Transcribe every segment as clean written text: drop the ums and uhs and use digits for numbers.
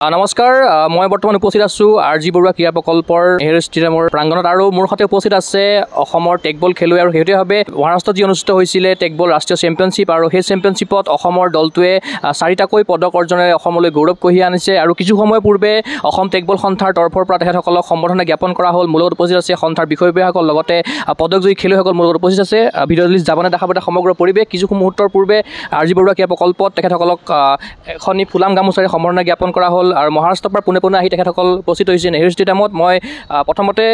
নমস্কাৰ, মই বৰ্তমান উপস্থিত আছোঁ RG বৰুৱা ক্ৰীড়া প্ৰকল্পৰ নেহেৰু ষ্টেডিয়ামৰ প্ৰাংগণত আৰু মোৰ সৈতে উপস্থিত আছে অসমৰ টেগবল খেলুৱৈ আৰু শেহতীয়াভাৱে মহাৰাষ্ট্ৰত যি অনুষ্ঠিত হৈছিলে টেগবল ৰাষ্ট্ৰীয় চেম্পিয়নশ্বিপ আৰু সেই চেম্পিয়নশ্বিপত অসমৰ দলটোৱে 4টাকৈ পদক অৰ্জনেৰে অসমলৈ গৌৰৱ কঢ়িয়াই আনিছে আৰু কিছু সময় পূৰ্বে অসম টেগবল সন্থাৰ তৰফৰ পৰা তেখেতসকলক সম্বৰ্ধনা জ্ঞাপন কৰা হ'ল। মূলত উপস্থিত আছে সন্থাৰ বিষয়ববীয়াসকল, লগতে পদকজয়ী খেলুৱৈসকল মূলত উপস্থিত আছে। ভিডিঅ' লিষ্ট যাবনে দেখাব সমগ্ৰ পৰিৱেশ। কিছু মুহূৰ্তৰ পূৰ্বে RG বৰুৱা ক্ৰীড়া প্ৰকল্পত তেখেতসকলক এখনি ফুলাম গামোচাৰে সম্বৰ্ধনা জ্ঞাপন কৰা হ'ল আৰু মহাৰাষ্ট্ৰৰ পৰা পোনে পোনে আহি তেখেতসকল উপস্থিত হৈছে নেহেৰু ষ্টেডিয়ামত। মই প্ৰথমতে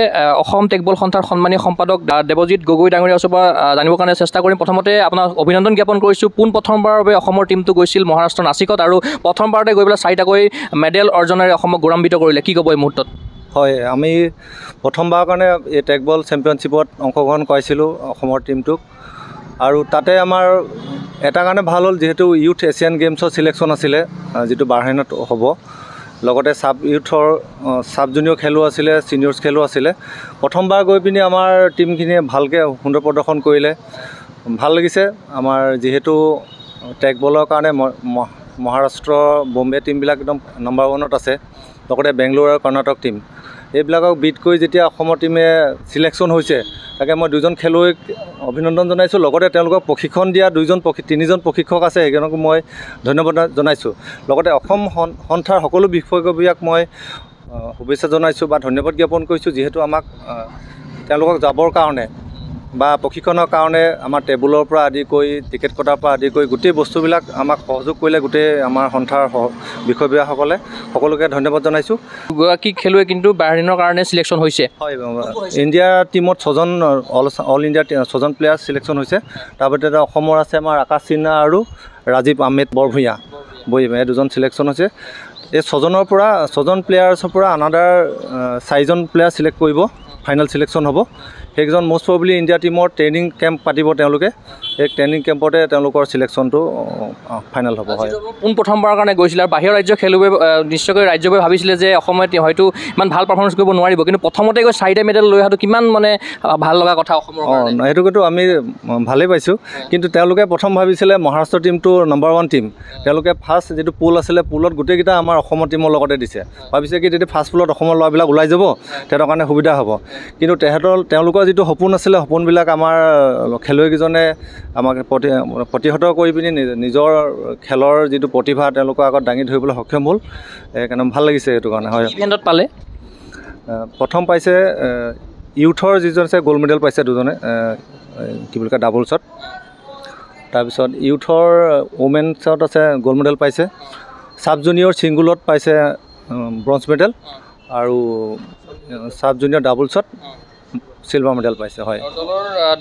অসম টেগবল সন্থাৰ সন্মানীয় সম্পাদক দেৱজিৎ গগৈ ডাঙৰীয়াৰ ওচৰৰ পৰা জানিবৰ কাৰণে চেষ্টা কৰিম। প্ৰথমতে আপোনাক অভিনন্দন জ্ঞাপন কৰিছোঁ। প্ৰথমবাৰৰ বাবে অসমৰ টীমটো গৈছিল মহাৰাষ্ট্ৰৰ নাছিকত আৰু প্ৰথমবাৰতে গৈ পেলাই 4টাকৈ মেডেল অৰ্জনেৰে অসমক গৌৰৱান্বিত কৰিলে। কি ক'ব এই মুহূৰ্তত? হয়, আমি প্ৰথমবাৰৰ কাৰণে এই টেগবল চেম্পিয়নশ্বিপত অংশগ্ৰহণ কৰাইছিলোঁ অসমৰ টীমটোক আৰু তাতে আমাৰ এটা কাৰণে ভাল হ'ল, যিহেতু ইউথ এছিয়ান গেমছৰ ছিলেকশ্যন আছিলে যিটো বাৰহাইনত হ'ব, লগতে চাব জুনিয়ৰ খেলো আছিলে, ছিনিয়ৰ্ছ খেলো আছিলে। প্ৰথমবাৰ গৈ পিনি আমাৰ টীমখিনিয়ে ভালকৈ সুন্দৰ প্ৰদৰ্শন কৰিলে, ভাল লাগিছে। আমাৰ যিহেতু টেগবলৰ কাৰণে মহাৰাষ্ট্ৰ বম্বে টীমবিলাক একদম নম্বৰ 1ত আছে, লগতে বেংগলোৰ আৰু কৰ্ণাটক টীম এইবিলাকক বিট কৰি যেতিয়া অসমৰ টীমে ছিলেকশ্যন হৈছে, তাকে মই 2জন খেলুৱৈক অভিনন্দন জনাইছোঁ। লগতে তেওঁলোকক প্ৰশিক্ষণ দিয়া 3জন প্ৰশিক্ষক আছে, সেইজনকো মই ধন্যবাদ জনাইছোঁ। লগতে অসম সন্থাৰ সকলো বিষয়ববীয়াক মই শুভেচ্ছা জনাইছোঁ বা ধন্যবাদ জ্ঞাপন কৰিছোঁ, যিহেতু আমাক তেওঁলোকক যাবৰ কাৰণে বা প্ৰশিক্ষণৰ কাৰণে আমাৰ টেবুলৰ পৰা আদি কৰি টিকেট কটাৰ পৰা আদি কৰি গোটেই বস্তুবিলাক আমাক সহযোগ কৰিলে গোটেই আমাৰ সন্থাৰ বিষয়ববীয়াসকলে। সকলোকে ধন্যবাদ জনাইছোঁ। দুগৰাকী খেলুৱৈ কিন্তু বাহৰিনৰ কাৰণে ছিলেকশ্যন হৈছে। হয়, ইণ্ডিয়া টীমত 6জন অল ইণ্ডিয়া 6জন প্লেয়াৰ ছিলেকশ্যন হৈছে। তাৰ ভিতৰতে অসমৰ আছে আমাৰ আকাশ সিনহা আৰু ৰাজীৱ আহমেদ বৰভূঞা, এই 2জন ছিলেকশ্যন হৈছে। এই 6জন প্লেয়াৰ্ছৰ পৰা আনাদাৰ 4জন প্লেয়াৰ ছিলেক্ট কৰিব, ফাইনেল ছিলেকশ্যন হ'ব। সেইকেইজন মষ্ট প্ৰবেবলি ইণ্ডিয়া টীমৰ ট্ৰেইনিং কেম্প পাতিব তেওঁলোকে, এই ট্ৰেইনিং কেম্পতে তেওঁলোকৰ ছিলেকশ্যনটো ফাইনেল হ'ব। হয়, প্ৰথমবাৰৰ কাৰণে গৈছিলে আৰু বাহিৰৰ ৰাজ্যৰ খেলুৱৈ নিশ্চয়কৈ ৰাজ্যবোৰে ভাবিছিলে যে অসমত হয়তো ইমান ভাল পাৰফৰ্মেঞ্চ কৰিব নোৱাৰিব, কিন্তু প্ৰথমতে গৈ 4টা মেডেল লৈ অহাটো কিমান মানে ভাল লগা কথা অসমৰ কাৰণে। সেইটোকেতো আমি ভালেই পাইছোঁ, কিন্তু তেওঁলোকে প্ৰথম ভাবিছিলে মহাৰাষ্ট্ৰ টীমটো নম্বৰ 1 টীম। তেওঁলোকে ফাৰ্ষ্ট যিটো পুল আছিলে, পুলত গোটেইকেইটা আমাৰ অসমৰ টীমৰ লগতে দিছে। ভাবিছে কি যদি ফাৰ্ষ্ট পুলত অসমৰ ল'ৰাবিলাক ওলাই যাব তেহেঁতৰ কাৰণে সুবিধা হ'ব, কিন্তু তেওঁলোকৰ যিটো সপোন আছিলে, সপোনবিলাক আমাৰ খেলুৱৈকেইজনে আমাক প্ৰতিহত কৰি পিনি নিজৰ খেলৰ যিটো প্ৰতিভা তেওঁলোকৰ আগত দাঙি ধৰিবলৈ সক্ষম হ'ল। সেইকাৰণে ভাল লাগিছে সেইটো কাৰণে। হয়, ইভেণ্টত পালে প্ৰথম পাইছে ইউথৰ যিজন আছে গ'ল্ড মেডেল পাইছে 2জনে, কি বুলি কয় ডাবলছত। তাৰপিছত ইউথৰ ওমেনছত আছে গ'ল্ড মেডেল পাইছে। চাব জুনিয়ৰ ছিংগুলত পাইছে ব্ৰঞ্জ মেডেল আৰু চাব জুনিয়ৰ ডাবলছত চিলভাৰ মেডেল পাইছে। হয়,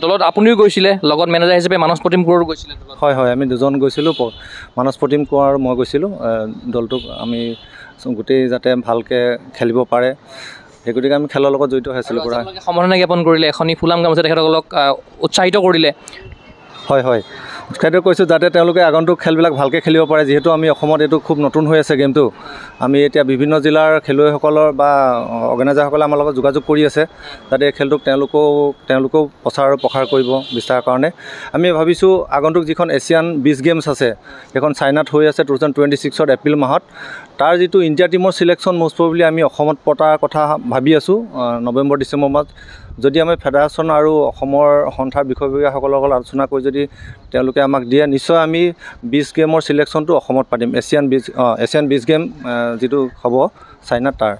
দলত আপুনিও গৈছিলে, লগত মেনেজাৰ হিচাপে মানস প্ৰতিম কোঁৱৰ গৈছিলে। হয়, আমি 2জন গৈছিলোঁ, মানস প্ৰতিম কোঁৱৰ আৰু মই গৈছিলোঁ। দলটোক আমি গোটেই যাতে ভালকৈ খেলিব পাৰে সেই গতিকে আমি খেলৰ লগত জড়িত হৈছিলোঁ। পুৰা সম্বৰ্ধনা জ্ঞাপন কৰিলে, এখনি ফুলাম গামোচা তেখেতসকলক উৎসাহিত কৰিলে। হয়, উৎসাহিত কৰিছোঁ যাতে তেওঁলোকে আগন্তুক খেলবিলাক ভালকৈ খেলিব পাৰে। যিহেতু আমি অসমত এইটো খুব নতুন হৈ আছে গেমটো, আমি এতিয়া বিভিন্ন জিলাৰ খেলুৱৈসকলৰ বা অৰ্গেনাইজাৰসকলে আমাৰ লগত যোগাযোগ কৰি আছে যাতে এই খেলটোক তেওঁলোকেও প্ৰচাৰ আৰু প্ৰসাৰ কৰিব বিচৰাৰ কাৰণে। আমি ভাবিছোঁ আগন্তুক যিখন এছিয়ান বিচ গেমছ আছে, সেইখন চাইনাত হৈ আছে 2026 এপ্ৰিল মাহত। তাৰ যিটো ইণ্ডিয়া টীমৰ ছিলেকশ্যন মষ্ট প্ৰবেবলি আমি অসমত পতাৰ কথা ভাবি আছোঁ নৱেম্বৰ ডিচেম্বৰ মাহত। যদি আমি ফেডাৰেশ্যন আৰু অসমৰ সন্থাৰ বিষয়ববীয়াসকলৰ লগত আলোচনা কৰি যদি তেওঁলোকে আমাক দিয়ে, নিশ্চয় আমি বিচ গেমৰ ছিলেকশ্যনটো অসমত পাতিম। এছিয়ান বিচ গেম যিটো হ'ব চাইনাত তাৰ।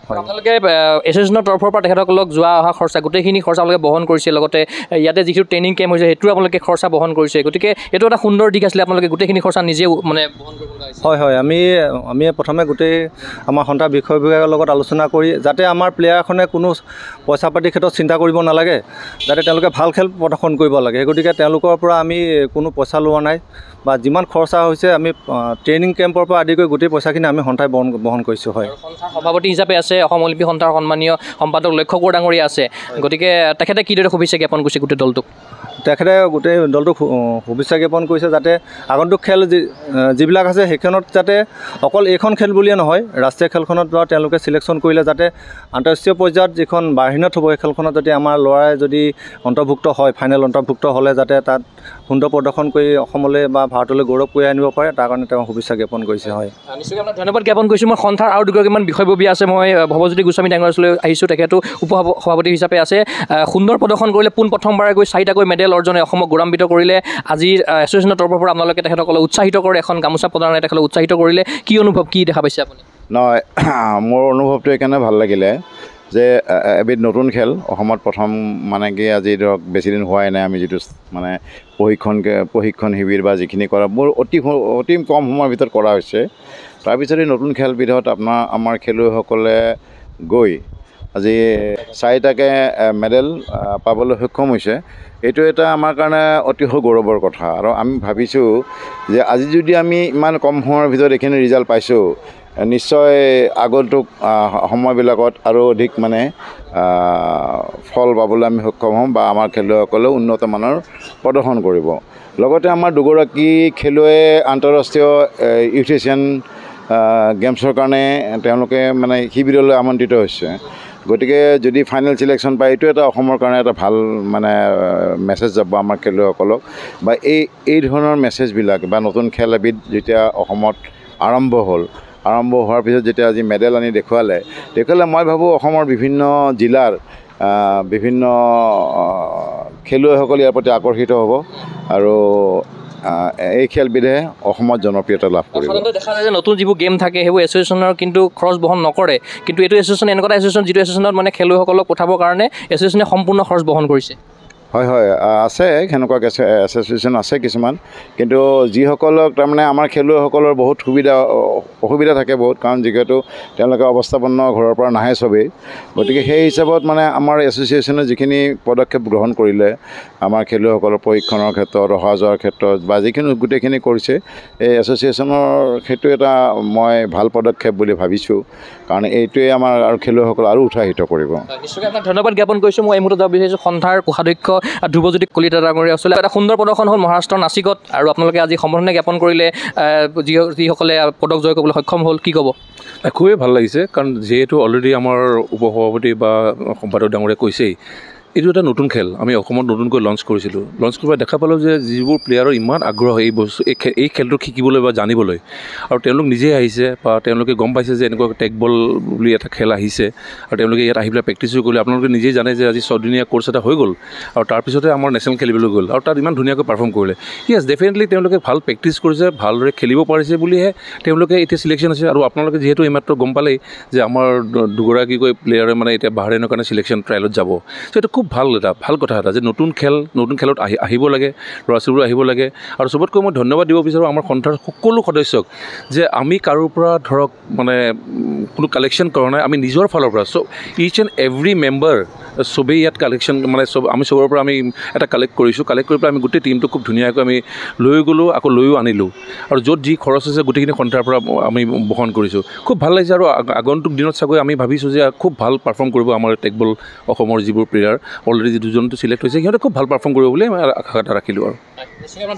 আপোনালোকে এছ'চিয়েশ্যনৰ তৰফৰ পৰা তেখেতসকলক যোৱা অহা খৰচা গোটেইখিনি খৰচা আপোনালোকে বহন কৰিছে, লগতে ইয়াতে যিটো ট্ৰেইনিং কেম্প হৈছে সেইটো আপোনালোকে খৰচা বহন কৰিছে। গতিকে এইটো এটা সুন্দৰ দিশ আছিলে, আপোনালোকে গোটেইখিনি খৰচা নিজে মানে বহন কৰিব লগা হৈছে। হয়, আমি প্ৰথমে গোটেই আমাৰ সন্থাৰ বিষয়ববীয়াৰ লগত আলোচনা কৰি যাতে আমাৰ প্লেয়াৰখনে কোনো পইচা পাতিৰ ক্ষেত্ৰত চিন্তা কৰিব নালাগে, যাতে তেওঁলোকে ভাল খেল প্ৰদৰ্শন কৰিব লাগে। সেই গতিকে তেওঁলোকৰ পৰা আমি কোনো পইচা লোৱা নাই বা যিমান খৰচা হৈছে আমি ট্ৰেইনিং কেম্পৰ পৰা আদি কৰি গোটেই পইচাখিনি আমি সন্থাই বহন কৰিছোঁ। হয়, সন্থাৰ সভাপতি হিচাপে আছে অসম অলিম্পিক সন্থাৰ সন্মানীয় সম্পাদক লক্ষ্য কোঁৱৰ ডাঙৰীয়া আছে, গতিকে তেখেতে কিদৰে শুভেচ্ছা জ্ঞাপন কৰিছে গোটেই দলটোক? তেখেতে গোটেই দলটোক শুভেচ্ছা জ্ঞাপন কৰিছে যাতে আগন্তুক খেল যিবিলাক আছে সেইখনত যাতে অকল এইখন খেল বুলিয়ে নহয় ৰাষ্ট্ৰীয় খেলখনত বা তেওঁলোকে চিলেকশ্যন কৰিলে যাতে আন্তঃৰাষ্ট্ৰীয় পৰ্যায়ত যিখন বাহিৰত হ'ব সেই খেলখনত যদি আমাৰ ল'ৰাই যদি অন্তৰ্ভুক্ত হয় ফাইনেল অন্তৰ্ভুক্ত হ'লে যাতে তাত সুন্দৰ প্ৰদৰ্শন কৰি অসমলৈ বা ভাৰতলৈ গৌৰৱ কৰি আনিব পাৰে তাৰ কাৰণে তেওঁ শুভেচ্ছা জ্ঞাপন কৰিছে হয় নিশ্চয় আপোনাক ধন্যবাদ জ্ঞাপন কৰিছোঁ মই সন্থাৰ আৰু দুগৰাকীমান বিষয়ববীয়া আছে মই ভৱজ্যোতি গোস্বামী ডাঙৰ ওচৰলৈ আহিছোঁ তেখেতো উপ সভাপতি হিচাপে আছে সুন্দৰ প্ৰদৰ্শন কৰিলে প্ৰথমবাৰে গৈ 4টাকৈ মেডেল অৰ্জনে অসমক গৌৰৱান্বিত কৰিলে আজিৰ এছ'চিয়েশ্যনৰ তৰফৰ পৰা আপোনালোকে তেখেতসকলক উৎসাহিত কৰে এখন গামোচা প্ৰদানেৰে তেখেতসকলক উৎসাহিত কৰিলে কি অনুভৱ কি দেখা পাইছে আপুনি নহয় মোৰ অনুভৱটো এইকাৰণে ভাল লাগিলে যে এবিধ নতুন খেল অসমত প্ৰথম মানে কি আজি ধৰক বেছিদিন হোৱাই নাই আমি যিটো মানে প্ৰশিক্ষণ শিবিৰ বা যিখিনি কৰা মোৰ অতি কম সময়ৰ ভিতৰত কৰা হৈছে তাৰপিছত এই নতুন খেলবিধত আমাৰ খেলুৱৈসকলে গৈ আজি 4টাকৈ মেডেল পাবলৈ সক্ষম হৈছে এইটো এটা আমাৰ কাৰণে অতিশয় গৌৰৱৰ কথা আৰু আমি ভাবিছোঁ যে আজি যদি আমি ইমান কম সময়ৰ ভিতৰত এইখিনি ৰিজাল্ট পাইছোঁ নিশ্চয় আগন্তুক সময়বিলাকত আৰু অধিক মানে ফল পাবলৈ আমি সক্ষম হ'ম বা আমাৰ খেলুৱৈসকলেও উন্নত মানৰ প্ৰদৰ্শন কৰিব লগতে আমাৰ দুগৰাকী খেলুৱৈয়ে আন্তঃৰাষ্ট্ৰীয় ইউথ এছিয়ান গেমছৰ কাৰণে তেওঁলোকে মানে শিবিৰলৈ আমন্ত্ৰিত হৈছে গতিকে যদি ফাইনেল চিলেকশ্যন পায় এইটো এটা অসমৰ কাৰণে এটা ভাল মানে মেছেজ যাব আমাৰ খেলুৱৈসকলক বা এই ধৰণৰ মেছেজবিলাক বা নতুন খেল এবিধ যেতিয়া অসমত আৰম্ভ হোৱাৰ পিছত যেতিয়া আজি মেডেল আনি দেখুৱালে মই ভাবোঁ অসমৰ বিভিন্ন জিলাৰ বিভিন্ন খেলুৱৈসকল ইয়াৰ প্ৰতি আকৰ্ষিত হ'ব আৰু এই খেলবিধে অসমত জনপ্ৰিয়তা লাভ কৰিব সাধাৰণতে দেখা যায় যে নতুন যিবোৰ গেম থাকে সেইবোৰ এছ'চিয়েশ্যনৰ কিন্তু খৰচ বহন নকৰে কিন্তু এইটো এছ'চিয়েশ্যন এনেকুৱা এটা এছ'চিয়েশ্যন যিটো এছ'চিয়েশ্যনত মানে খেলুৱৈসকলক পঠাবৰ কাৰণে এছ'চিয়েশ্যনে সম্পূৰ্ণ খৰচ বহন কৰিছে হয় আছে সেনেকুৱা এছ'চিয়েশ্যন আছে কিছুমান কিন্তু যিসকলক তাৰমানে আমাৰ খেলুৱৈসকলৰ বহুত অসুবিধা থাকে বহুত কাৰণ যিহেতু তেওঁলোকে অৱস্থাপন্ন ঘৰৰ পৰা নাহে চবেই গতিকে সেই হিচাপত মানে আমাৰ এছ'চিয়েশ্যনে যিখিনি পদক্ষেপ গ্ৰহণ কৰিলে আমাৰ খেলুৱৈসকলৰ প্ৰশিক্ষণৰ ক্ষেত্ৰত অহা যোৱাৰ ক্ষেত্ৰত বা যিখিনি গোটেইখিনি কৰিছে এই এছ'চিয়েশ্যনৰ সেইটো এটা মই ভাল পদক্ষেপ বুলি ভাবিছোঁ কাৰণ এইটোৱে আমাৰ আৰু খেলুৱৈসকল আৰু উৎসাহিত কৰিব নিশ্চয়কৈ আপোনাক ধন্যবাদ জ্ঞাপন কৰিছোঁ মই এই মুহূৰ্তত যাব বিচাৰিছোঁ সন্থাৰ কোষাধ্যক্ষ ধ্ৰুৱজ্যোতি কলিতা ডাঙৰীয়া আচলতে এটা সুন্দৰ প্ৰদৰ্শন হ'ল মহাৰাষ্ট্ৰৰ নাছিকত আৰু আপোনালোকে আজি সম্বৰ্ধনা জ্ঞাপন কৰিলে যিসকলে পদক জয় কৰিবলৈ সক্ষম হ'ল কি ক'ব খুবেই ভাল লাগিছে কাৰণ যিহেতু অলৰেডি আমাৰ উপ সভাপতি বা সম্পাদক ডাঙৰীয়াই কৈছেই এইটো এটা নতুন খেল আমি অসমত নতুনকৈ লঞ্চ কৰিছিলোঁ লঞ্চ কৰিব দেখা পালোঁ যে যিবোৰ প্লেয়াৰৰ ইমান আগ্ৰহ এই খেলটো শিকিবলৈ বা জানিবলৈ আৰু তেওঁলোক নিজেই আহিছে বা তেওঁলোকে গম পাইছে যে এনেকুৱা টেগ বল বুলি এটা খেল আহিছে আৰু তেওঁলোকে ইয়াত আহি পেলাই প্ৰেক্টিছো কৰিলে আপোনালোকে নিজেই জানে যে আজি 6দিনীয়া কোৰ্চ এটা হৈ গ'ল আৰু তাৰপিছতে আমাৰ নেশ্যনেল খেলিবলৈ গ'ল আৰু তাত ইমান ধুনীয়াকৈ পাৰফৰ্ম কৰিলে য়েছ ডেফিনেটলি তেওঁলোকে ভাল প্ৰেক্টিছ কৰিছে ভালদৰে খেলিব পাৰিছে বুলিহে তেওঁলোকে এতিয়া চিলেকশ্যন হৈছে আৰু আপোনালোকে যিহেতু এইমাত্ৰ গম পালেই যে আমাৰ দুগৰাকীকৈ প্লেয়াৰে মানে এতিয়া বাহৰেইনৰ কাৰণে চিলেকশ্যন ট্ৰায়েলত যাব চ' এইটো খুব ভাল কথা এটা যে নতুন খেলত আহিব লাগে ল'ৰা ছোৱালীবোৰ আহিব লাগে আৰু চবতকৈ মই ধন্যবাদ দিব বিচাৰোঁ আমাৰ সন্থাৰ সকলো সদস্যক যে আমি কাৰোৰ পৰা ধৰক মানে কোনো কালেকশ্যন কৰা নাই আমি নিজৰ ফালৰ পৰা চ' ইচ এণ্ড এভৰি মেম্বাৰ চবেই ইয়াত কালেকশ্যন মানে আমি চবৰ পৰা আমি এটা কালেক্ট কৰি পেলাই আমি গোটেই টিমটো খুব ধুনীয়াকৈ আমি লৈ গ'লোঁ আকৌ লৈও আনিলোঁ আৰু য'ত যি খৰচ হৈছে গোটেইখিনি সন্থাৰ পৰা আমি বহন কৰিছোঁ খুব ভাল লাগিছে আৰু আগন্তুক দিনত চাগৈ আমি ভাবিছোঁ যে খুব ভাল পাৰফৰ্ম কৰিব আমাৰ টেগবল অসমৰ যিবোৰ প্লেয়াৰ অলৰেডি দুজনটো চিলেক্ট হৈছে সিহঁতে খুব ভাল পাৰফৰ্ম কৰিব বুলি মই আশা এটা ৰাখিলোঁ আৰু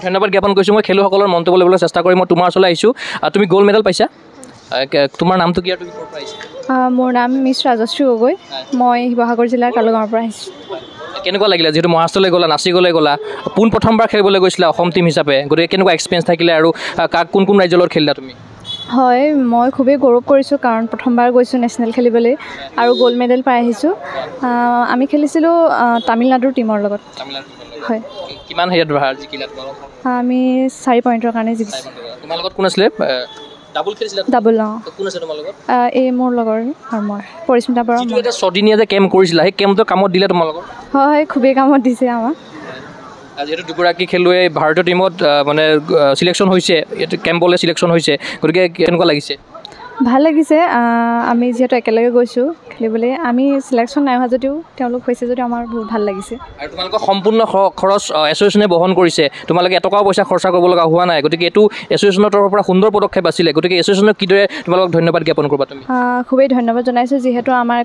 ধন্যবাদ জ্ঞাপন কৰিছোঁ মই খেলুৱৈসকলৰ মন্তব্য ল'বলৈ চেষ্টা কৰিম মই তোমাৰ ওচৰলৈ আহিছোঁ তুমি গ'ল্ড মেডেল পাইছা তোমাৰ নামটো কি আৰু তুমি ক'ৰ পৰা আহিছা মোৰ নাম মিছ ৰাজশ্ৰী গগৈ মই শিৱসাগৰ জিলাৰ কালুগাঁৱৰ পৰা আহিছোঁ কেনেকুৱা লাগিলে যিহেতু মহাৰাষ্ট্ৰলৈ গ'লা নাচিকলৈ গ'লা প্ৰথমবাৰ খেলিবলৈ গৈছিলা অসম টীম হিচাপে গতিকে কেনেকুৱা এক্সপিৰিয়েঞ্চ থাকিলে আৰু কোন ৰাজ্যৰ লগত খেলিলা তুমি হয় মই খুবেই গৌৰৱ কৰিছোঁ কাৰণ প্ৰথমবাৰ গৈছোঁ নেশ্যনেল খেলিবলৈ আৰু গ'ল্ড মেডেল পাই আহিছোঁ আমি খেলিছিলোঁ তামিলনাডুৰ টীমৰ লগত হয় কিমান হেৰিয়াত জিকিলা আমি 4 পইণ্টৰ কাৰণে জিকিছোঁ তোমাৰ লগত কোন আছিলে ডাবল এই মোৰ লগৰ আৰু মই পৰিস্মিতা বৰা 6দিনীয়া যে কেম্প কৰিছিলা সেই কেম্পটো কামত দিলে তোমালোকৰ হয় খুবেই কামত দিছে আমাক যিহেতু দুগৰাকী খেলুৱৈ ভাৰতীয় টীমত মানে চিলেকশ্যন হৈছে কেম্পলৈ চিলেকশ্যন হৈছে গতিকে কেনেকুৱা লাগিছে ভাল লাগিছে আমি যিহেতু একেলগে গৈছোঁ খেলিবলৈ আমি চিলেকশ্যন নাই হোৱা যদিও তেওঁলোক হৈছে যদিও আমাৰ বহুত ভাল লাগিছে আৰু তোমালোকৰ সম্পূৰ্ণ খৰচ এছ'চিয়েশ্যনে বহন কৰিছে তোমালোকে এটকাও পইচা খৰচা কৰিব লগা হোৱা নাই গতিকে এইটো এছ'চিয়েশ্যনৰ তৰফৰ পৰা সুন্দৰ পদক্ষেপ আছিলে গতিকে এছ'চিয়েশ্যনক কিদৰে তোমালোকক ধন্যবাদ জ্ঞাপন কৰিবা তুমি খুবেই ধন্যবাদ জনাইছোঁ যিহেতু আমাৰ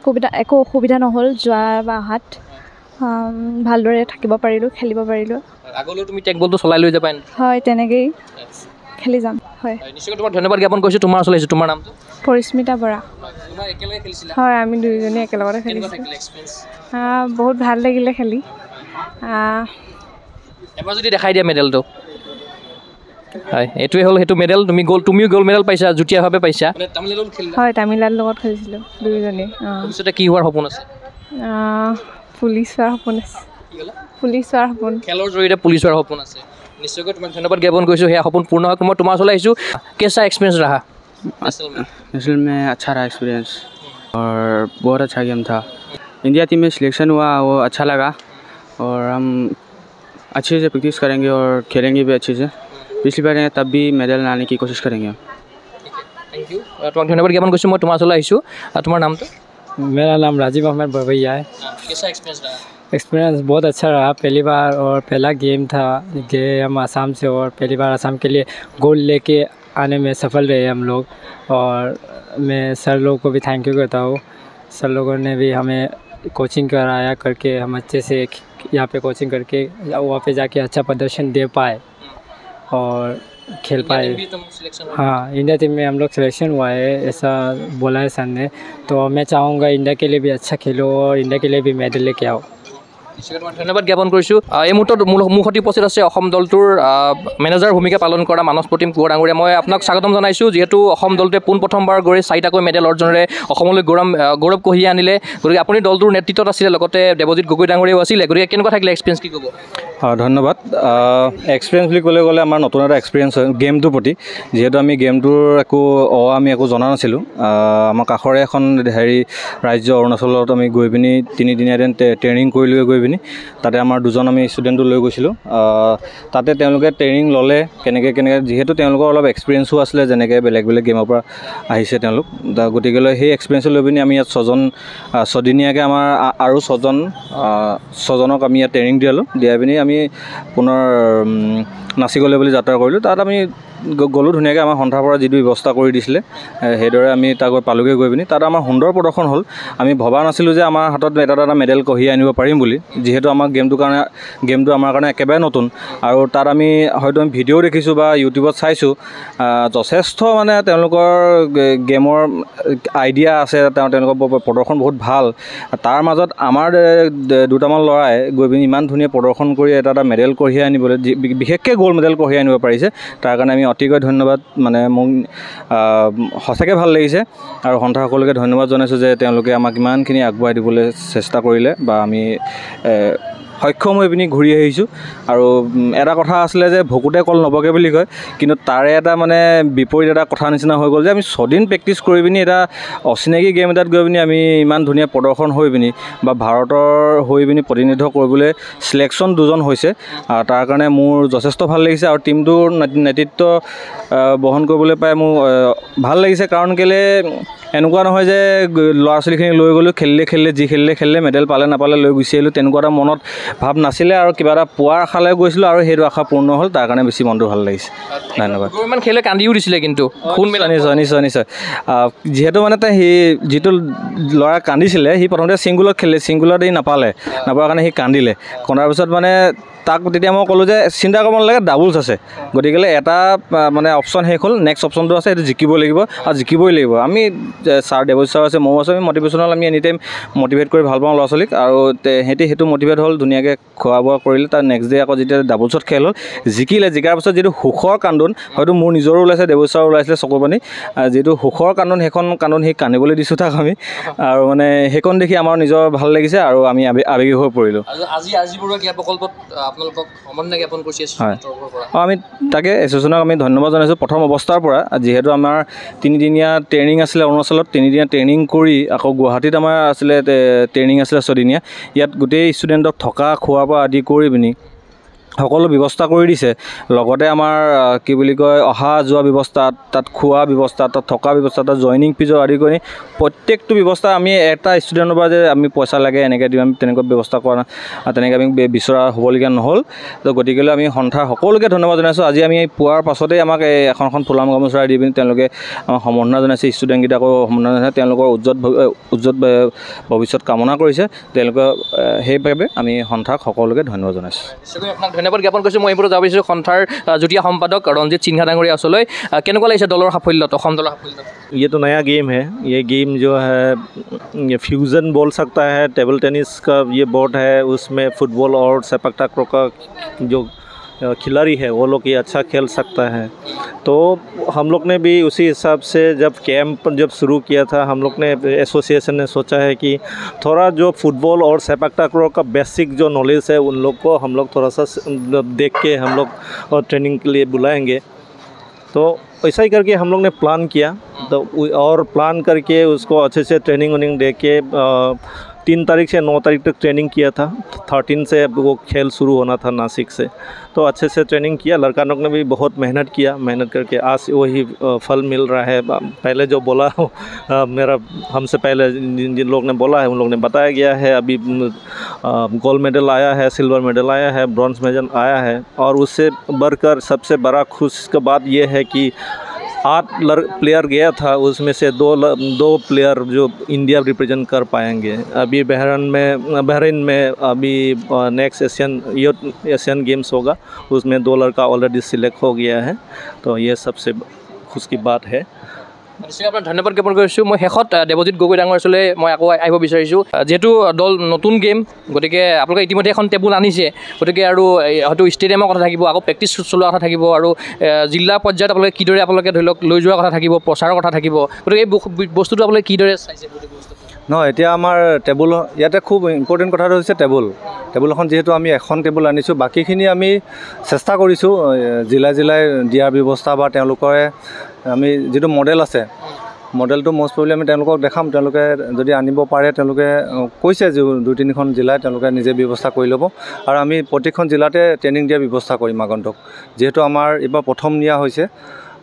একো অসুবিধা নহ'ল যোৱা বা অহাত ভালদৰে থাকিব পাৰিলোঁ, খেলিব পাৰিলোঁ। আগলৈও তুমি টেকবলটো চলাই লৈ যাবা? হয়, তেনেকৈয়ে খেলি যাম। হয়, নিশ্চয়কৈ তোমাক ধন্যবাদ জ্ঞাপন কৰিছোঁ। তোমাৰ ওচৰলৈ আহিছোঁ, তোমাৰ নামটো? পৰিস্মিতা বৰা। তোমাৰ একেলগে খেলিছিলা? হয়, আমি দুয়োজনী একেলগতে খেলিছোঁ। বহুত ভাল লাগিলে খেলি। এবাৰ যদি দেখাই দিয়া মেডেলটো। হয়, এইটোৱে হ'ল সেইটো মেডেল। তুমিও গ'ল্ড মেডেল পাইছা, যুটীয়াভাৱে পাইছা। হয়, তামিলনাডুৰ লগত খেলিছিলোঁ দুয়োজনী। ভৱিষ্যতে কি হোৱাৰ সপোন আছে? পুলিচ হোৱাৰ সপোন আছে। পুলিচ হোৱাৰ সপোন। খেলৰ জৰিয়তে পুলিচ হোৱাৰ সপোন আছে। নিশ্চয়কৈ তোমাক ধন্যবাদ জ্ঞাপন কৰিছোঁ। সেয়া সপোন পূৰ্ণ হওক। মই তোমাৰ ওচৰলৈ আহিছোঁ। कैसा एक्सपीरियंस रहा? नेशनल में अच्छा रहा एक्सपीरियंस और बहुत अच्छा गेम था। इंडिया टीम में सिलेक्शन हुआ, वो अच्छा लगा और हम अच्छे से प्रैक्टिस करेंगे और खेलेंगे भी अच्छे से। पिछली बार तब भी मेडल लाने की कोशिश करेंगे हम। Thank you. তোমাক ধন্যবাদ জ্ঞাপন কৰিছোঁ। মই তোমাৰ ওচৰলৈ আহিছোঁ। তোমাৰ নামটো? मेरा नाम राजीव अहमद बवैया है। कैसा एक्सपीरियंस रहा? एक्सपीरियंस बहुत अच्छा रहा। पहली बार और पहला गेम था कि हम आसाम से और पहली बार आसाम के लिए गोल्ड लेके आने में सफल रहे हम लोग। और मैं सर लोगों को भी थैंक यू कहता हूँ। सर लोगों ने भी हमें कोचिंग कराया करके हम अच्छे से यहाँ पे कोचिंग करके वहाँ पे जाके अच्छा प्रदर्शन दे पाए और खेल पाए। हाँ, इंडिया टीम में हम लोग सिलेक्शन हुआ है, ऐसा बोला है सर ने। तो मैं चाहूँगा इंडिया के लिए भी अच्छा खेलो और इंडिया के लिए भी मेडल लेके आओ। ধন্যবাদ জ্ঞাপন কৰিছোঁ। এই মুহূৰ্তত মোৰ সৈতে উপস্থিত আছে অসম দলটোৰ মেনেজাৰ ভূমিকা পালন কৰা মানস প্ৰতিম কোঁৱৰ ডাঙৰীয়া। মই আপোনাক স্বাগতম জনাইছোঁ। যিহেতু অসম দলটোৱে পোনপ্ৰথমবাৰ গৈ 4টাকৈ মেডেল অৰ্জনেৰে অসমলৈ গৌৰৱ কঢ়িয়াই আনিলে, গতিকে আপুনি দলটোৰ নেতৃত্বত আছিলে, লগতে দেৱজিৎ গগৈ ডাঙৰীয়াও আছিলে। গতিকে কেনেকুৱা থাকিলে এক্সপিৰিয়েঞ্চ, কি ক'ব? ধন্যবাদ। এক্সপিৰিয়েঞ্চ বুলি ক'লে আমাৰ নতুন এটা এক্সপিৰিয়েঞ্চ হয় গেমটোৰ প্ৰতি। যিহেতু আমি গেমটোৰ আমি একো জনা নাছিলোঁ। আমাৰ কাষৰে এখন ৰাজ্য অৰুণাচলত আমি গৈ পিনি 3 দিনীয়া ট্ৰেইনিং কৰিলোঁ। গৈ পিনি তাতে আমাৰ দুজন আমি ষ্টুডেণ্টটো লৈ গৈছিলোঁ। তাতে তেওঁলোকে ট্ৰেইনিং ল'লে কেনেকৈ যিহেতু তেওঁলোকৰ অলপ এক্সপিৰিয়েঞ্চো আছিলে, যেনেকৈ বেলেগ গেমৰ পৰা আহিছে তেওঁলোক। গতিকেলৈ সেই এক্সপিৰিয়েঞ্চো লৈ পিনি আমি ইয়াত 6দিনীয়াকৈ আমাৰ আৰু 6জনক আমি ইয়াত ট্ৰেইনিং দিয়াই পিনি আমি পুনৰ নাচিকলৈ বুলি যাত্ৰা কৰিলোঁ। তাত আমি গ'লোঁ ধুনীয়াকৈ। আমাৰ সন্ধ্যাৰ পৰা যিটো ব্যৱস্থা কৰি দিছিলে সেইদৰে আমি তাত পালোঁগৈ। গৈ পিনি তাত আমাৰ সুন্দৰ প্ৰদৰ্শন হ'ল। আমি ভবা নাছিলোঁ যে আমাৰ হাতত এটা মেডেল কঢ়িয়াই আনিব পাৰিম বুলি, যিহেতু আমাৰ গেমটো আমাৰ কাৰণে একেবাৰে নতুন। আৰু তাত আমি হয়তো ভিডিঅ' দেখিছোঁ বা ইউটিউবত চাইছোঁ, যথেষ্ট মানে তেওঁলোকৰ গেমৰ আইডিয়া আছে, তেওঁলোকৰ প্ৰদৰ্শন বহুত ভাল। তাৰ মাজত আমাৰ দুটামান ল'ৰাই গৈ পিনি ইমান ধুনীয়া প্ৰদৰ্শন কৰি এটা মেডেল কঢ়িয়াই আনিবলৈ, বিশেষকৈ গ'ল্ড মেডেল কঢ়িয়াই আনিব পাৰিছে, তাৰ কাৰণে আমি অতিকৈ ধন্যবাদ। মানে মোক সঁচাকৈ ভাল লাগিছে আৰু সন্থা সকলোকে ধন্যবাদ জনাইছোঁ যে তেওঁলোকে আমাক ইমানখিনি আগুৱাই দিবলৈ চেষ্টা কৰিলে বা আমি সক্ষম হৈ পিনি ঘূৰি আহিছোঁ। আৰু এটা কথা আছিলে যে ভকুতে কল নবকে বুলি কয়, কিন্তু তাৰে এটা মানে বিপৰীত এটা কথা নিচিনা হৈ গ'ল যে আমি 6 দিন প্ৰেক্টিচ কৰি পিনি এটা অচিনাকি গেম এটাত গৈ পিনি আমি ইমান ধুনীয়া প্ৰদৰ্শন হৈ পিনি বা ভাৰতৰ হৈ পিনি প্ৰতিনিধিত্ব কৰিবলৈ চিলেকশ্যন 2জন হৈছে। তাৰ কাৰণে মোৰ যথেষ্ট ভাল লাগিছে আৰু টিমটোৰ নেতৃত্ব বহন কৰিবলৈ পাই মোৰ ভাল লাগিছে। কাৰণ কেলৈ এনেকুৱা নহয় যে ল'ৰা ছোৱালীখিনি লৈ গ'লোঁ, খেলিলে যি খেলিলে মেডেল পালে নাপালে লৈ গুচি আহিলোঁ, তেনেকুৱা এটা মনত ভাৱ নাছিলে। আৰু কিবা এটা পোৱাৰ আশালৈ গৈছিলোঁ আৰু সেইটো আশা পূৰ্ণ হ'ল, তাৰ কাৰণে বেছি মনটো ভাল লাগিছে। ধন্যবাদ। ইমান খেলে কান্দিও দিছিলে কিন্তু নিশ্চয়। যিহেতু মানে সি যিটো ল'ৰা কান্দিছিলে সি প্ৰথমতে ছিংগুলত খেলিলে, ছিংগুলত নাপালে, নাপাৰ কাৰণে সি কান্দিলে। কন্দাৰ পিছত মানে তাক তেতিয়া মই ক'লোঁ যে চিন্তা কৰিব নালাগে, ডাবুলছ আছে, গতিকেলৈ এটা মানে অপশ্যন শেষ হ'ল, নেক্সট অপশ্যনটো আছে, সেইটো জিকিব লাগিব আৰু জিকিবই লাগিব। আমি ছাৰ দেৱজিৎ ছাৰ আছে, ময়ো আছোঁ, আমি মটিভেশ্যনেল, আমি এনি টাইম মটিভেট কৰি ভাল পাওঁ ল'ৰা ছোৱালীক। আৰু সিহঁতি সেইটো মটিভেট হ'ল, ধুনীয়াকৈ খোৱা বোৱা কৰিলে। তাৰ নেক্সট ডে আকৌ যেতিয়া ডাবুলছত খেল হ'ল, জিকাৰ পিছত যিটো সুখৰ কান্দোন, হয়তো মোৰ নিজৰো ওলাইছে, দেৱজিৎ ছাৰৰ ওলাইছিলে চকুৰ পানী, যিটো সুখৰ কান্দোন, সেইখন কান্দোন সি কান্দিবলৈ দিছোঁ তাক আমি। আৰু মানে সেইখন দেখি আমাৰ নিজৰ ভাল লাগিছে আৰু আমি আৱেগিক হৈ পৰিলোঁ। আজি বৰুৱা ক্ৰীড়া প্ৰকল্পত আপোনালোকক সমন্বয় জ্ঞাপন কৰিছে। হয়, আমি তাকে এছ'চিয়েশ্যনক আমি ধন্যবাদ জনাইছোঁ প্ৰথম অৱস্থাৰ পৰা। যিহেতু আমাৰ 3 দিনীয়া ট্ৰেইনিং আছিলে অৰুণাচলত, 3 দিনীয়া ট্ৰেইনিং কৰি আকৌ গুৱাহাটীত আমাৰ আছিলে ট্ৰেইনিং আছিলে 6 দিনীয়া। ইয়াত গোটেই ষ্টুডেণ্টক থকা খোৱাৰ পৰা আদি কৰি পিনি সকলো ব্যৱস্থা কৰি দিছে লগতে আমাৰ কি বুলি কয় অহা যোৱা ব্যৱস্থা তাত খোৱা ব্যৱস্থা তাত থকা ব্যৱস্থা তাত জইনিং ফিজৰ আদি কৰি প্ৰত্যেকটো ব্যৱস্থা আমি এটা ষ্টুডেণ্টৰ পৰা যে আমি পইচা লাগে এনেকৈ দিম আমি তেনেকুৱা ব্যৱস্থা কৰা তেনেকৈ আমি বিচৰা হ'বলগীয়া নহ'ল তো গতিকেলৈ আমি সন্থাৰ সকলোকে ধন্যবাদ জনাইছোঁ আজি আমি পোৱাৰ পাছতেই আমাক এখন ফুলাম গামোচা দি পিনি তেওঁলোকে আমাক সম্বৰ্ধনা জনাইছে ষ্টুডেণ্টকেইটাকো সম্বৰ্ধনা জনাইছে তেওঁলোকৰ উজ্জ্বল ভৱিষ্যত কামনা কৰিছে তেওঁলোকে সেইবাবে আমি সন্থাক সকলোকে ধন্যবাদ জনাইছোঁ আপোনাক ধন্যবাদ জ্ঞাপন কৰিছোঁ মই এইবোৰ যাব বিচাৰিছোঁ সন্থাৰ যুটীয়া সম্পাদক ৰঞ্জিত সিংহা ডাঙৰীয়া ওচৰলৈ কেনেকুৱা লাগিছে দলৰ সাফল্যত অসম দলৰ সাফল্যত ये तो नया गेम है ये गेम जो है ये फ्यूज़न बोल सकता है टेबल टेनिस का ये बोर्ड है उसमें फुटबॉल और सेपक टाक्रो का जो खिलाड़ी है वो लोग ये अच्छा खेल सकता है तो हम लोग ने भी उसी हिसाब से जब कैंप जब शुरू किया था हम लोग ने एसोसिएशन ने सोचा है कि थोड़ा जो फुटबॉल और सेपक टाक्रो का बेसिक जो नॉलेज है उन लोग को हम लोग थोड़ा सा देख के हम लोग ट्रेनिंग के लिए बुलाएंगे तो ऐसा ही करके हम लोग ने प्लान किया तो और प्लान करके उसको अच्छे से ट्रेनिंग वनिंग दे के 3 तारीख से 9 तारीख तक ट्रेनिंग किया था 13 से वो खेल शुरू होना था नासिक से तो अच्छे से ट्रेनिंग किया लड़का लोग ने भी बहुत मेहनत किया मेहनत करके आज वही फल मिल रहा है पहले जो बोला मेरा हमसे पहले जिन लोग ने बोला है उन लोग ने बताया गया है अभी गोल्ड मेडल आया है सिल्वर मेडल आया है ब्रॉन्ज मेडल आया है और उससे बढ़कर सबसे बड़ा खुश का बात यह है कि 8 प्लेयर गया था उसमें से दो प्लेयर जो इंडिया रिप्रेजेंट कर पाएंगे अभी बहरीन में अभी नेक्स्ट एशियन गेम्स होगा उसमें 2 लड़का ऑलरेडी सिलेक्ट हो गया है तो ये सबसे खुश की बात है নিশ্চয় আপোনাক ধন্যবাদ জ্ঞাপন কৰিছোঁ মই শেষত দেৱজিৎ গগৈ ডাঙৰ ওচৰলৈ মই আকৌ আহিব বিচাৰিছোঁ যিহেতু দল নতুন গেম গতিকে আপোনালোকে ইতিমধ্যে এখন টেবুল আনিছে গতিকে আৰু হয়তো ষ্টেডিয়ামৰ কথা থাকিব আকৌ প্ৰেক্টিচ চলোৱাৰ কথা থাকিব আৰু জিলা পৰ্যায়ত আপোনালোকে কিদৰে আপোনালোকে ধৰি লওক লৈ যোৱাৰ কথা থাকিব প্ৰচাৰৰ কথা থাকিব গতিকে এই বস্তুটো আপোনালোকে কিদৰে চাইছে নহয় এতিয়া আমাৰ টেবুল ইয়াতে খুব ইম্পৰ্টেণ্ট কথাটো হৈছে টেবুলখন যিহেতু আমি এখন টেবুল আনিছোঁ বাকীখিনি আমি চেষ্টা কৰিছোঁ জিলাই দিয়াৰ ব্যৱস্থা বা তেওঁলোকৰে আমি যিটো মডেল আছে মডেলটো মষ্ট প্ৰবলি আমি তেওঁলোকক দেখাম তেওঁলোকে যদি আনিব পাৰে তেওঁলোকে কৈছে যে 2-3খন জিলাই তেওঁলোকে নিজে ব্যৱস্থা কৰি ল'ব আৰু আমি প্ৰতিখন জিলাতে ট্ৰেইনিং দিয়াৰ ব্যৱস্থা কৰিম আগন্তুক যিহেতু আমাৰ এইবাৰ প্ৰথম নিয়া হৈছে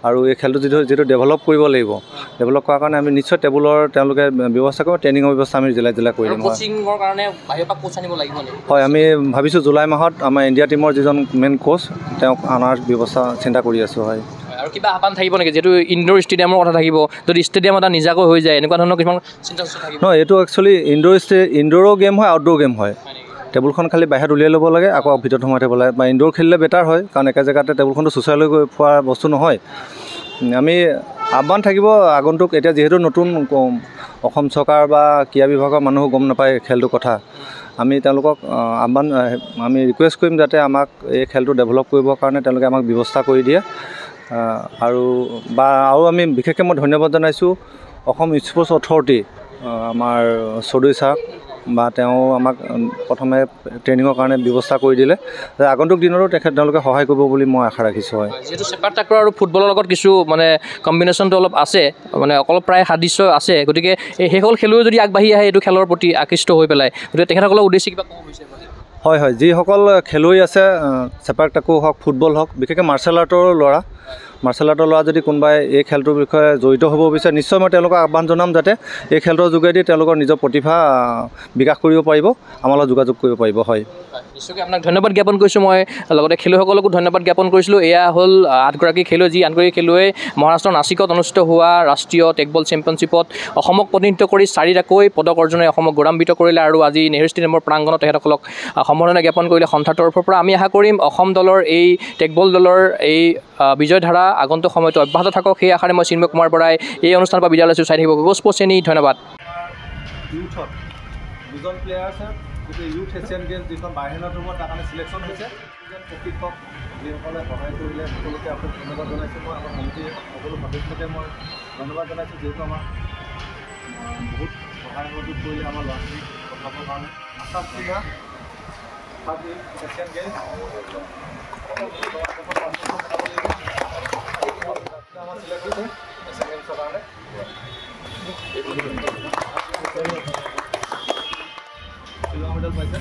আৰু এই খেলটো যিটো ডেভেলপ কৰিব লাগিব ডেভেলপ কৰাৰ কাৰণে আমি নিশ্চয় টেবুলৰ তেওঁলোকে ব্যৱস্থা কৰিম ট্ৰেইনিঙৰ ব্যৱস্থা আমি জিলাই কৰিম কোচিঙৰ কাৰণে বাহিৰৰ পৰা কোচ আনিব লাগিব হয় আমি ভাবিছোঁ জুলাই মাহত আমাৰ ইণ্ডিয়া টীমৰ যিজন মেইন কোচ তেওঁক অনাৰ ব্যৱস্থা চিন্তা কৰি আছোঁ হয় আৰু কিবা আহ্বান থাকিব নেকি যিহেতু ইনডোৰ ষ্টেডিয়ামৰ কথা থাকিব যদি ষ্টেডিয়াম এটা নিজাকৈ হৈ যায় এনেকুৱা ধৰণৰ কিছুমান চিন্তা থাকিব নহয় এইটো একচুৱেলি ইনডোৰো গেম হয় আউটডোৰ গেম হয় টেবুলখন খালি বাহিৰত উলিয়াই ল'ব লাগে আকৌ ভিতৰত সোমাই থাকিব লাগে বা ইনডোৰ খেলিলে বেটাৰ হয় কাৰণ একে জেগাতে টেবুলখনটো চুচাই লৈ গৈ পোৱা বস্তু নহয় আমি আহ্বান থাকিব আগন্তুক এতিয়া যিহেতু নতুন অসম চৰকাৰ বা ক্ৰীড়া বিভাগৰ মানুহো গম নাপায় খেলটোৰ কথা আমি তেওঁলোকক আহ্বান আমি ৰিকুৱেষ্ট কৰিম যাতে আমাক এই খেলটো ডেভেলপ কৰিবৰ কাৰণে তেওঁলোকে আমাক ব্যৱস্থা কৰি দিয়ে আৰু আমি বিশেষকৈ মই ধন্যবাদ জনাইছোঁ অসম স্পৰ্টছ অথৰিটি আমাৰ চৌধুৰী ছাৰক বা তেওঁ আমাক প্ৰথমে ট্ৰেইনিঙৰ কাৰণে ব্যৱস্থা কৰি দিলে আগন্তুক দিনতো তেওঁলোকে সহায় কৰিব বুলি মই আশা ৰাখিছোঁ হয় যিহেতু চেপাক টাক্ৰ আৰু ফুটবলৰ লগত কিছু মানে কম্বিনেশ্যনটো অলপ আছে মানে অলপ প্ৰায় সাদৃশ্য আছে গতিকে সেইসকল খেলুৱৈ যদি আগবাঢ়ি আহে এইটো খেলৰ প্ৰতি আকৃষ্ট হৈ পেলাই গতিকে তেখেতসকলৰ উদ্দেশ্যে কিবা ক'ব বিচাৰিব হয় যিসকল খেলুৱৈ আছে চেপাক টাক্ৰ হওক ফুটবল হওক বিশেষকৈ মাৰ্চেল আৰ্টৰ ল'ৰা যদি কোনোবাই এই খেলটোৰ বিষয়ে জড়িত হ'ব বিচাৰে নিশ্চয় মই তেওঁলোকক আহ্বান জনাম যাতে এই খেলটোৰ যোগেদি তেওঁলোকৰ নিজৰ প্ৰতিভা বিকাশ কৰিব পাৰিব আমাৰ লগত যোগাযোগ কৰিব পাৰিব হয় নিশ্চয়কৈ আপোনাক ধন্যবাদ জ্ঞাপন কৰিছোঁ মই লগতে খেলুৱৈসকলকো ধন্যবাদ জ্ঞাপন কৰিছিলোঁ এয়া হ'ল 8গৰাকী খেলুৱৈ যি 8গৰাকী খেলুৱৈ মহাৰাষ্ট্ৰৰ নাছিকত অনুষ্ঠিত হোৱা ৰাষ্ট্ৰীয় টেগবল চেম্পিয়নশ্বিপত অসমক প্ৰতিনিধিত্ব কৰি 4টাকৈ পদক অৰ্জনে অসমক গৌৰৱান্বিত কৰিলে আৰু আজি নেহেৰু ষ্টেডিয়ামৰ প্ৰাংগণত তেখেতসকলক সম্বৰ্ধনা জ্ঞাপন কৰিলে সন্থাৰ তৰফৰ পৰা আমি আশা কৰিম অসম দলৰ এই টেগবল দলৰ এই বিজয় ধাৰা আগন্তুক সময়টো অব্যাহত থাকক সেই আশাৰে মই চিন্ময় কুমাৰ বৰাই এই অনুষ্ঠানৰ পৰা বিদায় লৈছোঁ চাই থাকিব গগৈ শ্ৰেণী ধন্যবাদ ইউথত দুজন প্লেয়াৰ আছে যিটো ইউথ এছিয়ান গেমছ যিখন বাহিৰত হ'ব তাৰ কাৰণে চিলেকশ্যন হৈছে প্ৰশিক্ষক যিসকলে সহায় কৰিলে সকলোকে আপোনাক ধন্যবাদ জনাইছোঁ মই আমাৰ সমিতিৰ সকলো সদস্যকে মই ধন্যবাদ জনাইছোঁ যিহেতু আমাক বহুত সহায় সহযোগ কৰিলে আমাৰ ল'ৰা ছোৱালীক পঠাবৰ কাৰণে আশা সিংহা এছিয়ান গেমছ আমাৰ চিলেক্ট হৈছে এছিয়ান গেমছৰ কাৰণে চিলভাৰ মেডেল পাইছে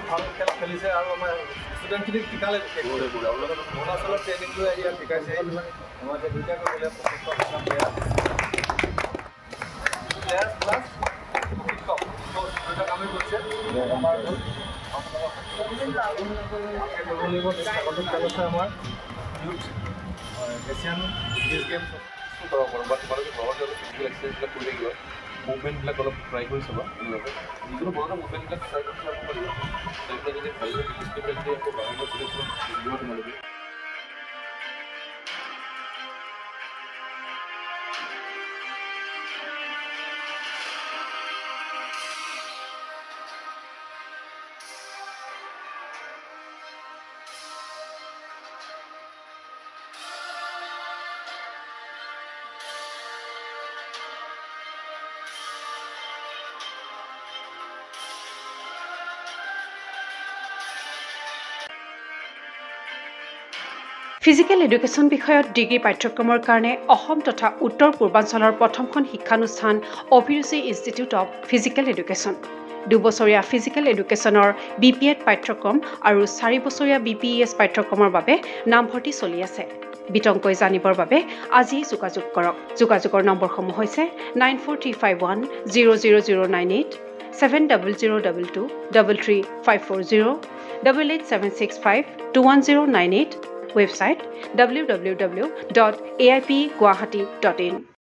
ভাল খেল খেলিছে আৰু আমাৰ ষ্টুডেণ্টখিনিক শিকালে অৰুণাচলৰ ট্ৰেইনিং লৈ আহি ইয়াত শিকাইছে আমাৰ এতিয়া দুইটাকৈ গ'লে প্লেয়াৰ প্লাছ প্ৰশিক্ষক দুটা কামেই কৰিছে আমাৰ খেল আছে আমাৰ ইউথ এছিয়ান গেমছ কৰিব পাৰোঁ বা তোমালোকে ঘৰতে ফিজিকেল এক্সাৰচাইজবিলাক কৰি থাকিব মুভমেণ্টবিলাক অলপ ট্ৰাই কৰি চাবা যিকোনো বড়ো মুভমেণ্টবিলাক ট্ৰাই কৰি চাব পাৰিব সেইবিলাক যদি ভালকৈ প্ৰেক্টিছ কৰি যদি আকৌ বাহিৰৰ চিলেকশ্যন দিব তোমালোকে ফিজিকেল এডুকেশ্যন বিষয়ত ডিগ্ৰী পাঠ্যক্ৰমৰ কাৰণে অসম তথা উত্তৰ পূৰ্বাঞ্চলৰ প্ৰথমখন শিক্ষানুষ্ঠান অভিৰুচি ইনষ্টিটিউট অৱ ফিজিকেল এডুকেশ্যন 2 বছৰীয়া ফিজিকেল এডুকেশ্যনৰ BPEd পাঠ্যক্ৰম আৰু 4 বছৰীয়া BPES পাঠ্যক্ৰমৰ বাবে নামভৰ্তি চলি আছে বিতংকৈ জানিবৰ বাবে আজি যোগাযোগ কৰক যোগাযোগৰ নম্বৰসমূহ হৈছে 9435100098 7002 33540 88765210998 website www.aipguwahati.in